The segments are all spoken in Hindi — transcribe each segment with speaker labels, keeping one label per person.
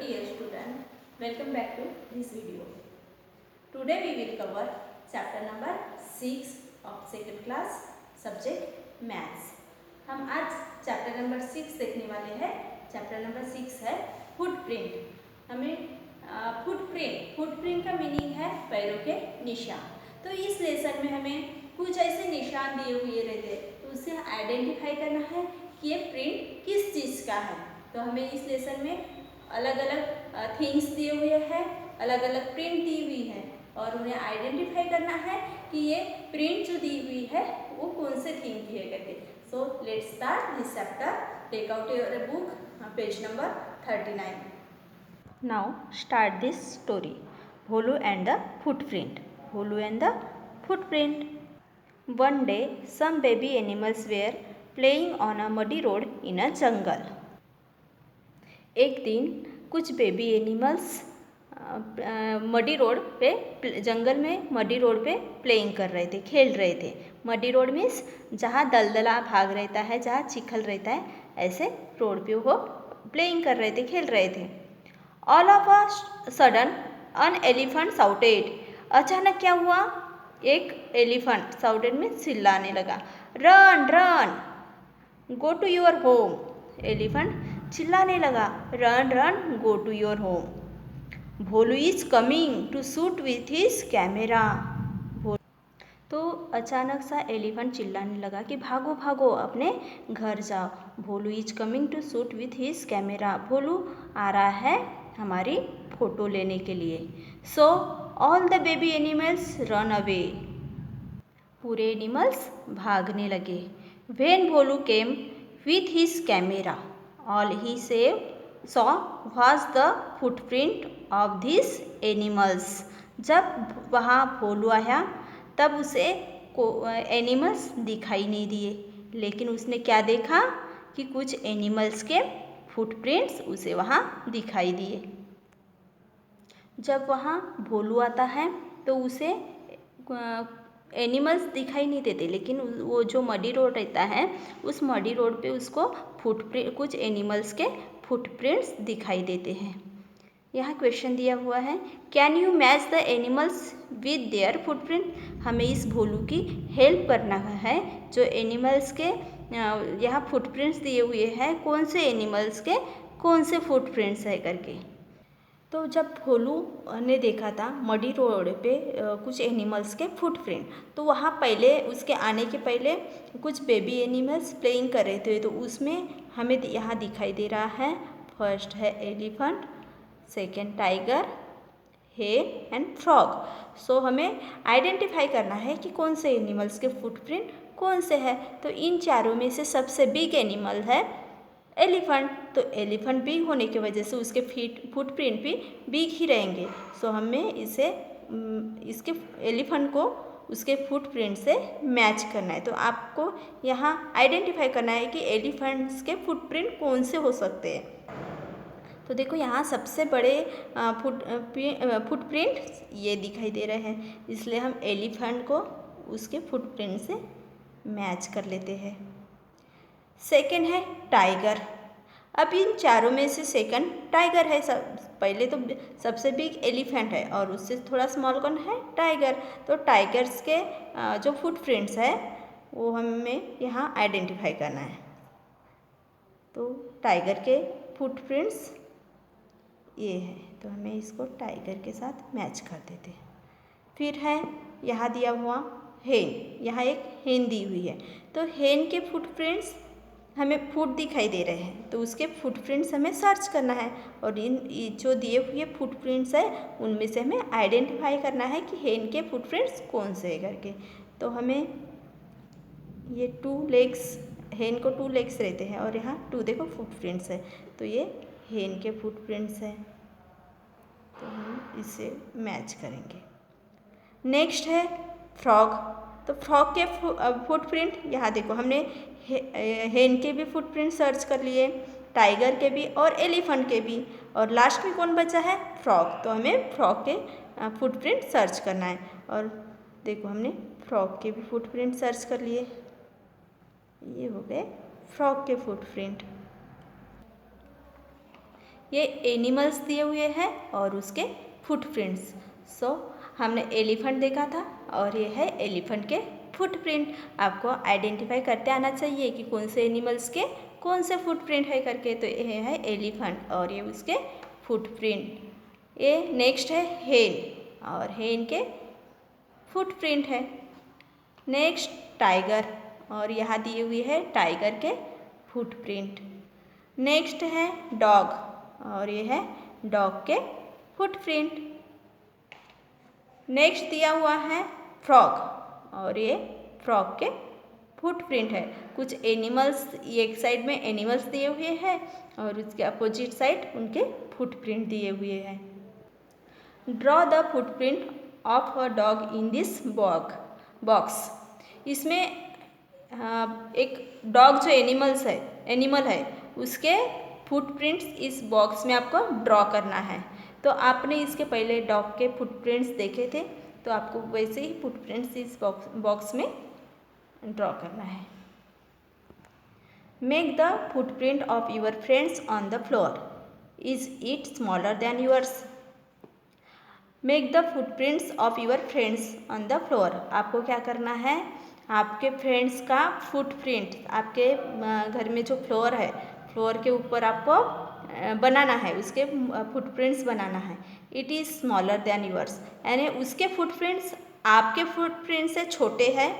Speaker 1: dear student, welcome back to this video. Today we will cover chapter number 6 of second class subject maths. हम आज चैप्टर नंबर 6 देखने वाले हैं. चैप्टर नंबर 6 है फुटप्रिंट. हमें फुटप्रिंट का मीनिंग है पैरों के निशान. तो इस लेसन में हमें कुछ ऐसे निशान दिए हुए रहते हैं, तो उसे आइडेंटिफाई करना है कि ये प्रिंट किस चीज़ का है. तो हमें इस लेसन में अलग अलग थिंग्स दिए हुए हैं, अलग अलग प्रिंट दी हुई है और उन्हें आइडेंटिफाई करना है कि ये प्रिंट जो दी हुई है वो कौन से थिंग की है करके. So let's start this chapter. Take out your book, page number 39. Now start this story. Bholu and the footprint. Bholu and the footprint. One day, some baby animals were playing on a muddy road in a jungle. एक दिन कुछ बेबी एनिमल्स मडी रोड पे जंगल में मडी रोड पे प्लेइंग कर रहे थे, खेल रहे थे. मडी रोड मीन्स जहाँ दलदला भाग रहता है, जहाँ चिखल रहता है, ऐसे रोड पे वो प्लेइंग कर रहे थे, खेल रहे थे. All of a sudden an elephant shouted. अचानक क्या हुआ? एक एलिफेंट शाउटेड में चिल्लाने लगा. Run run go to your home. Elephant चिल्लाने लगा, run run go to your home. Bholu is coming to shoot with his camera. तो अचानक सा एलिफेंट चिल्लाने लगा कि भागो भागो, अपने घर जाओ. Bholu is coming to shoot with his camera. Bholu आ रहा है हमारी फोटो लेने के लिए. So all the baby animals run away. पूरे एनिमल्स भागने लगे. When Bholu came with his camera, all he saw was the footprint of these animals. जब वहाँ भोलू आया तब उसे एनिमल्स दिखाई नहीं दिए, लेकिन उसने क्या देखा कि कुछ एनिमल्स के फुटप्रिंट्स उसे वहाँ दिखाई दिए. जब वहाँ भोलू आता है तो उसे एनिमल्स दिखाई नहीं देते, लेकिन वो जो मडी रोड रहता है उस मडी रोड पे उसको कुछ एनिमल्स के फुटप्रिंट्स दिखाई देते हैं. यहाँ क्वेश्चन दिया हुआ है, can you match the animals with their footprint. हमें इस भोलू की हेल्प करना है. जो एनिमल्स के यहाँ फुटप्रिंट्स दिए हुए हैं, कौन से एनिमल्स के कौन से फुटप्रिंट्स है करके. तो जब भोलू ने देखा था मडी रोड पे कुछ एनिमल्स के फुटप्रिंट, तो वहाँ पहले उसके आने के पहले कुछ बेबी एनिमल्स प्लेइंग कर रहे थे. तो उसमें हमें यहाँ दिखाई दे रहा है, फर्स्ट है एलिफेंट, सेकंड टाइगर, हेन एंड फ्रॉग. सो हमें आइडेंटिफाई करना है कि कौन से एनिमल्स के फुटप्रिंट कौन से है. तो इन चारों में से सबसे बिग एनिमल है एलिफेंट. तो एलिफेंट बिग होने की वजह से उसके फुटप्रिंट भी बिग ही रहेंगे. सो हमें इसके एलिफेंट को उसके फुटप्रिंट से मैच करना है. तो आपको यहाँ आइडेंटिफाई करना है कि एलिफेंट्स के फुटप्रिंट कौन से हो सकते हैं. तो देखो यहाँ सबसे बड़े फुटप्रिंट ये दिखाई दे रहे हैं, इसलिए हम एलिफेंट को उसके फुटप्रिंट से मैच कर लेते हैं. सेकंड है टाइगर. अब इन चारों में से सेकंड टाइगर है. पहले तो सबसे बिग एलिफेंट है और उससे थोड़ा स्मॉल कौन है? टाइगर. तो टाइगर्स के जो फुटप्रिंट्स है वो हमें यहाँ आइडेंटिफाई करना है. तो टाइगर के फुटप्रिंट्स ये है, तो हमें इसको टाइगर के साथ मैच कर देते हैं. फिर है यहाँ दिया हुआ हेन. यहाँ एक हेन दी हुई है, तो हेन के फुटप्रिंट्स हमें फुट दिखाई दे रहे हैं, तो उसके फुटप्रिंट्स हमें सर्च करना है. और इन जो दिए हुए फुटप्रिंट्स है उनमें से हमें आइडेंटिफाई करना है कि हेन के फुटप्रिंट्स कौन से है करके. तो हमें ये 2 लेग्स, हेन को 2 लेग्स रहते हैं और यहाँ 2 देखो फुटप्रिंट्स है, तो ये हेन के फुटप्रिंट्स हैं. तो हम इसे मैच करेंगे. नेक्स्ट है फ्रॉग. तो फ्रॉग के फुटप्रिंट यहाँ देखो, हमने हेन के भी फुटप्रिंट सर्च कर लिए, टाइगर के भी और एलिफेंट के भी, और लास्ट में कौन बचा है? फ्रॉग. तो हमें फ्रॉग के फुटप्रिंट सर्च करना है. और देखो हमने फ्रॉग के भी फुटप्रिंट सर्च कर लिए. ये हो गए फ्रॉग के फुटप्रिंट. ये एनिमल्स दिए हुए हैं और उसके फुटप्रिंट्स। सो हमने एलिफेंट देखा था और ये है एलिफेंट के फुटप्रिंट। आपको आइडेंटिफाई करते आना चाहिए कि कौन से एनिमल्स के कौन से फुटप्रिंट है करके। तो ये है एलिफेंट और ये उसके फुटप्रिंट। ये नेक्स्ट है हेन और हेन के फुटप्रिंट है। नेक्स्ट टाइगर और यहाँ दिए हुए है टाइगर के फुटप्रिंट। नेक्स्ट है डॉग और ये है डॉग के फुटप्रिंट। नेक्स्ट दिया हुआ है फ्रॉग और ये फ्रॉग के फुटप्रिंट है। कुछ एनिमल्स, एक साइड में एनिमल्स दिए हुए हैं और उसके अपोजिट साइड उनके फुटप्रिंट दिए हुए हैं। Draw the footprint of a dog in this box. इसमें एक डॉग जो एनिमल है उसके फुटप्रिंट्स इस बॉक्स में आपको ड्रॉ करना है। तो आपने इसके पहले डॉग के फुटप्रिंट्स देखे थे, तो आपको वैसे ही फुटप्रिंट्स इस बॉक्स में ड्रॉ करना है। Make the footprint of your friends on the floor. Is it smaller than yours? Make the footprints of your friends on the floor. आपको क्या करना है, आपके फ्रेंड्स का फुटप्रिंट आपके घर में जो फ्लोर है, फ्लोर के ऊपर आपको बनाना है, उसके फुटप्रिंट्स बनाना है। It is smaller than yours, यानी उसके फुटप्रिंट्स आपके फुटप्रिंट से छोटे हैं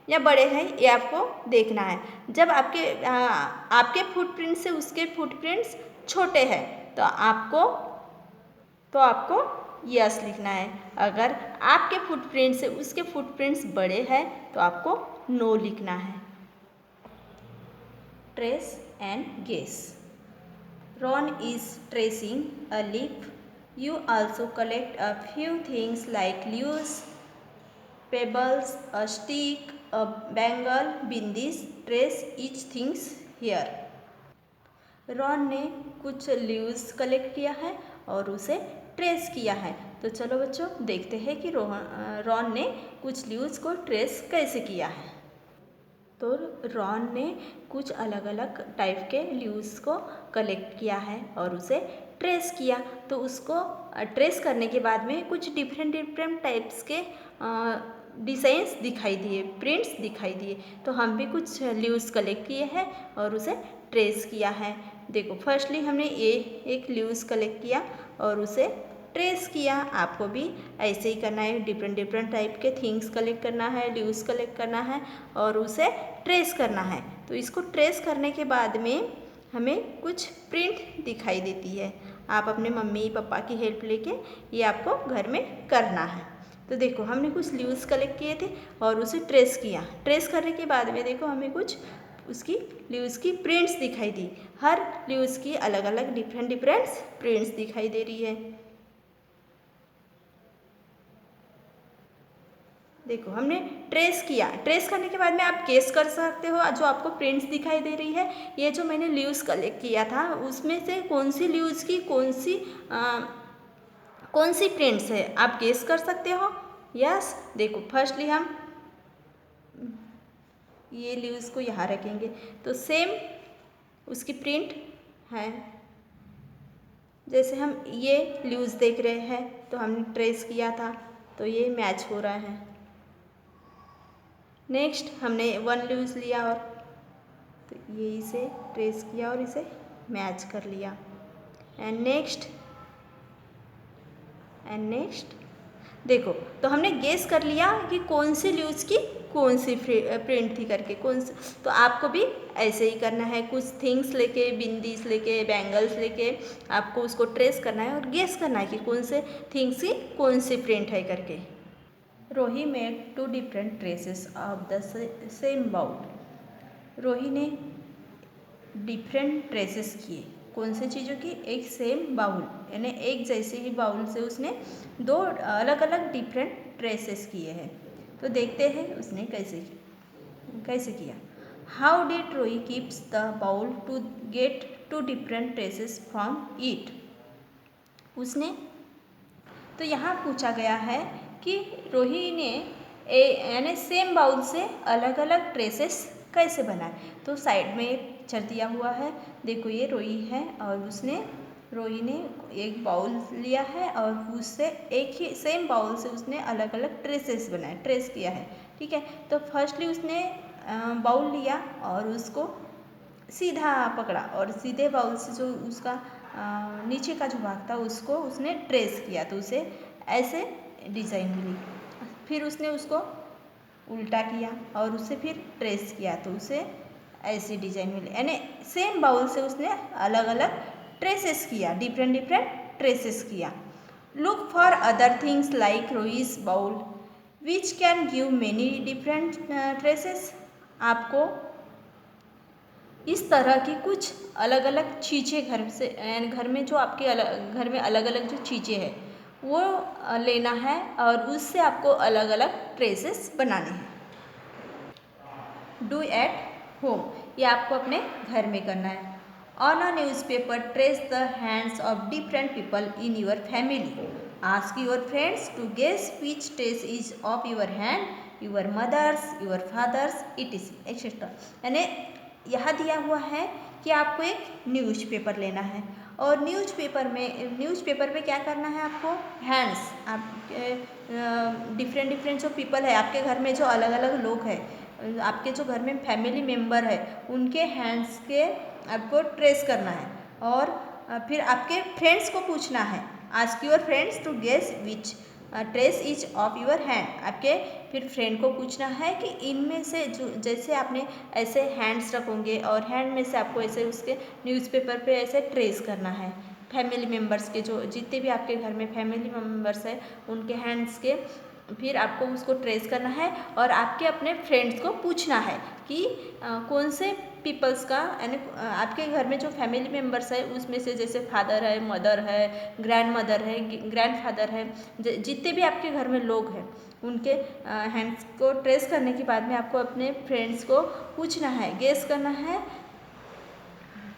Speaker 1: या बड़े हैं, ये आपको देखना है। जब आपके फुटप्रिंट से उसके फुटप्रिंट्स छोटे हैं तो आपको यस लिखना है। अगर आपके फुटप्रिंट से उसके फुटप्रिंट्स बड़े हैं तो आपको नो लिखना है। Trace and guess. Ron is tracing a leaf. You also collect a few things like leaves, pebbles, a stick, a bangle, bindis. Trace each things here. Ron ने कुछ लीव्स कलेक्ट किया है और उसे ट्रेस किया है। तो चलो बच्चों देखते हैं कि रॉन ने कुछ लीव्स को ट्रेस कैसे किया है। तो रॉन ने कुछ अलग अलग टाइप के लीव्स को कलेक्ट किया है और उसे ट्रेस किया। तो उसको ट्रेस करने के बाद में कुछ डिफरेंट टाइप्स के डिज़ाइंस दिखाई दिए, प्रिंट्स दिखाई दिए। तो हम भी कुछ लीव्स कलेक्ट किए हैं और उसे ट्रेस किया है। देखो फर्स्टली हमने ये एक लीव्स कलेक्ट किया और उसे ट्रेस किया। आपको भी ऐसे ही करना है, डिफरेंट टाइप के थिंग्स कलेक्ट करना है, लीव्स कलेक्ट करना है और उसे ट्रेस करना है। तो इसको ट्रेस करने के बाद में हमें कुछ प्रिंट दिखाई देती है। आप अपने मम्मी पापा की हेल्प लेके ये आपको घर में करना है। तो देखो हमने कुछ लीव्स कलेक्ट किए थे और उसे ट्रेस किया। ट्रेस करने के बाद में देखो हमें कुछ उसकी लीव्स की प्रिंट्स दिखाई दी। हर लीव्स की अलग अलग डिफरेंट प्रिंट्स दिखाई दे रही है। देखो हमने ट्रेस किया। ट्रेस करने के बाद में आप गेस कर सकते हो, जो आपको प्रिंट्स दिखाई दे रही है, ये जो मैंने लीव्स कलेक्ट किया था उसमें से कौन सी लीव्स की कौन सी प्रिंट्स है, आप गेस कर सकते हो। यस, देखो फर्स्टली हम ये लीव्स को यहाँ रखेंगे तो सेम उसकी प्रिंट है। जैसे हम ये लीव्स देख रहे हैं तो हमने ट्रेस किया था तो ये मैच हो रहा है। नेक्स्ट हमने वन लीव्स लिया और तो ये इसे ट्रेस किया और इसे मैच कर लिया। एंड नेक्स्ट देखो तो हमने गेस कर लिया कि कौन सी लीव्स की कौन सी प्रिंट थी करके, कौन सी। तो आपको भी ऐसे ही करना है, कुछ थिंग्स लेके, बिंदीस लेके, बैंगल्स लेके आपको उसको ट्रेस करना है और गेस करना है कि कौन से थिंग्स की कौन सी प्रिंट है करके। Rohi made 2 different traces of the same bowl. Rohi ने डिफरेंट ट्रेसेस किए, कौन से चीज़ों की, एक सेम बाउल यानी एक जैसे ही बाउल से उसने 2 अलग अलग डिफरेंट ट्रेसेस किए हैं। तो देखते हैं उसने कैसे किया। How did Rohi keeps the bowl to get 2 different traces from it. उसने तो यहाँ पूछा गया है कि रोही ने यानी सेम बाउल से अलग अलग ट्रेसेस कैसे बनाए। तो साइड में एक पिक्चर दिया हुआ है, देखो ये रोही है और उसने रोही ने एक बाउल लिया है और उससे एक ही सेम बाउल से उसने अलग अलग ट्रेसेस बनाए, ट्रेस किया है। ठीक है, तो फर्स्टली उसने बाउल लिया और उसको सीधा पकड़ा और सीधे बाउल से जो उसका नीचे का जो भाग था उसको उसने ट्रेस किया, तो उसे ऐसे डिज़ाइन मिली। फिर उसने उसको उल्टा किया और उससे फिर ट्रेस किया, तो उसे ऐसी डिज़ाइन मिली। यानी सेम बाउल से उसने अलग अलग ट्रेसेस किया, डिफरेंट डिफरेंट ट्रेसेस किया। Look for other things like Rohi's bowl which can give many different traces. आपको इस तरह की कुछ अलग अलग चीज़ें घर से घर में जो आपके घर में अलग अलग जो चीज़ें हैं वो लेना है और उससे आपको अलग अलग ट्रेसेस बनाने हैं। डू एट होम, ये आपको अपने घर में करना है। On a newspaper trace the hands of different people in your family. Ask your friends to guess which trace is of your hand, your mother's, your father's, it is et cetera. यानी यहाँ दिया हुआ है कि आपको एक न्यूज़पेपर लेना है और न्यूज़पेपर में क्या करना है आपको, हैंड्स, आप डिफरेंट डिफरेंट जो पीपल है आपके घर में, जो अलग अलग लोग हैं आपके जो घर में फैमिली मेम्बर है, उनके हैंड्स के आपको ट्रेस करना है और फिर आपके फ्रेंड्स को पूछना है। Ask your friends to guess which trace is of your hand. आपके फिर फ्रेंड को पूछना है कि इनमें से जो जैसे आपने ऐसे हैंड्स रखोगे और हैंड में से आपको ऐसे उसके न्यूज़पेपर पे ऐसे ट्रेस करना है फैमिली मेम्बर्स के, जो जितने भी आपके घर में फैमिली मेम्बर्स हैं उनके हैंड्स के, फिर आपको उसको ट्रेस करना है और आपके अपने फ्रेंड्स को पूछना है कि कौन से पीपल्स का, यानी आपके घर में जो फैमिली मेम्बर्स है उसमें से जैसे फादर है, मदर है, ग्रैंड मदर है, ग्रैंड फादर है, जितने भी आपके घर में लोग हैं उनके हैंड्स को ट्रेस करने के बाद में आपको अपने फ्रेंड्स को पूछना है, गेस करना है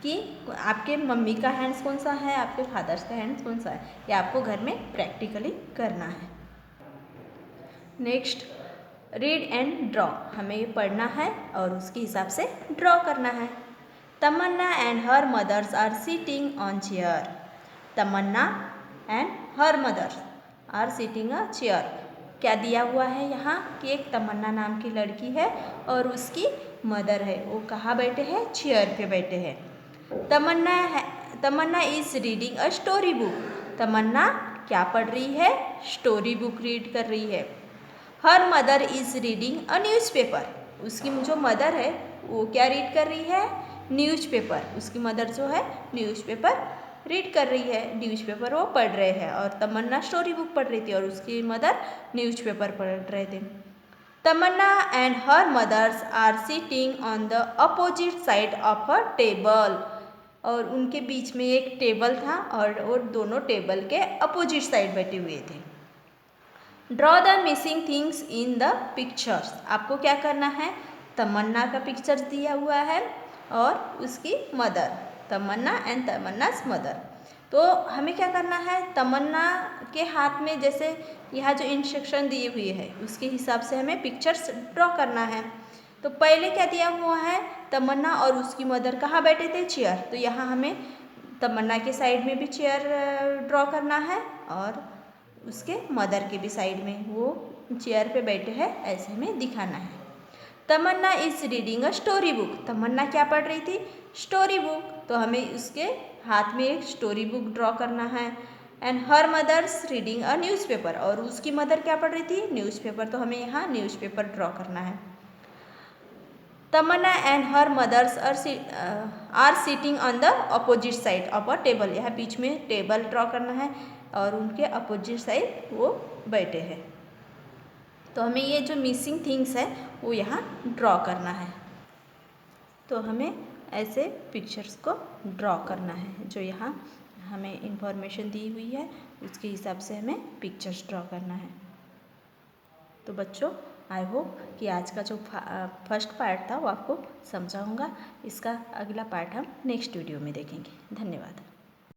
Speaker 1: कि आपके मम्मी का हैंड्स कौन सा है, आपके फादर्स का हैंड्स कौन सा है। ये आपको घर में प्रैक्टिकली करना है। Next, read and draw. हमें ये पढ़ना है और उसके हिसाब से ड्रॉ करना है। Tamanna and her mothers are sitting on chair. Tamanna and her mothers are sitting a chair. क्या दिया हुआ है यहाँ कि एक तमन्ना नाम की लड़की है और उसकी मदर है, वो कहाँ बैठे हैं, चेयर पे बैठे हैं। Tamanna is reading a story book. Tamanna क्या पढ़ रही है, स्टोरी बुक रीड कर रही है। Her mother is reading a newspaper. उसकी जो मदर है वो क्या रीड कर रही है, न्यूज़पेपर। उसकी मदर जो है न्यूज़पेपर रीड कर रही है, न्यूज़पेपर वो पढ़ रहे हैं और तमन्ना स्टोरी बुक पढ़ रही थी और उसकी मदर न्यूज़पेपर पढ़ रहे थे। Tamanna and her mothers are sitting on the opposite side of a table. और उनके बीच में एक टेबल था और वो दोनों टेबल के अपोजिट साइड बैठे हुए थे। Draw the missing things in the pictures. आपको क्या करना है, तमन्ना का पिक्चर्स दिया हुआ है और उसकी मदर, तमन्ना एंड तमन्नास मदर। तो हमें क्या करना है, तमन्ना के हाथ में जैसे यहाँ जो इंस्ट्रक्शन दिए हुए है उसके हिसाब से हमें पिक्चर्स ड्रॉ करना है। तो पहले क्या दिया हुआ है, तमन्ना और उसकी मदर कहाँ बैठे थे, चेयर। तो यहाँ हमें तमन्ना के साइड में भी चेयर ड्रॉ करना है और उसके मदर के भी साइड में वो चेयर पे बैठे हैं ऐसे हमें दिखाना है। Tamanna is reading a story book. Tamanna क्या पढ़ रही थी, स्टोरी बुक। तो हमें उसके हाथ में एक स्टोरी बुक ड्रॉ करना है। And her mother's reading a newspaper. और उसकी मदर क्या पढ़ रही थी, न्यूज़पेपर। तो हमें यहाँ न्यूज़पेपर ड्रॉ करना है। Tamanna and her mothers are sitting on the opposite side of a table. यहाँ बीच में टेबल ड्रॉ करना है और उनके अपोजिट साइड वो बैठे हैं। तो हमें ये जो मिसिंग थिंग्स है वो यहाँ ड्रॉ करना है। तो हमें ऐसे पिक्चर्स को ड्रॉ करना है, जो यहाँ हमें इंफॉर्मेशन दी हुई है उसके हिसाब से हमें पिक्चर्स ड्रॉ करना है। तो बच्चों, आई होप कि आज का जो फर्स्ट पार्ट था वो आपको समझा होगा। इसका अगला पार्ट हम नेक्स्ट वीडियो में देखेंगे। धन्यवाद।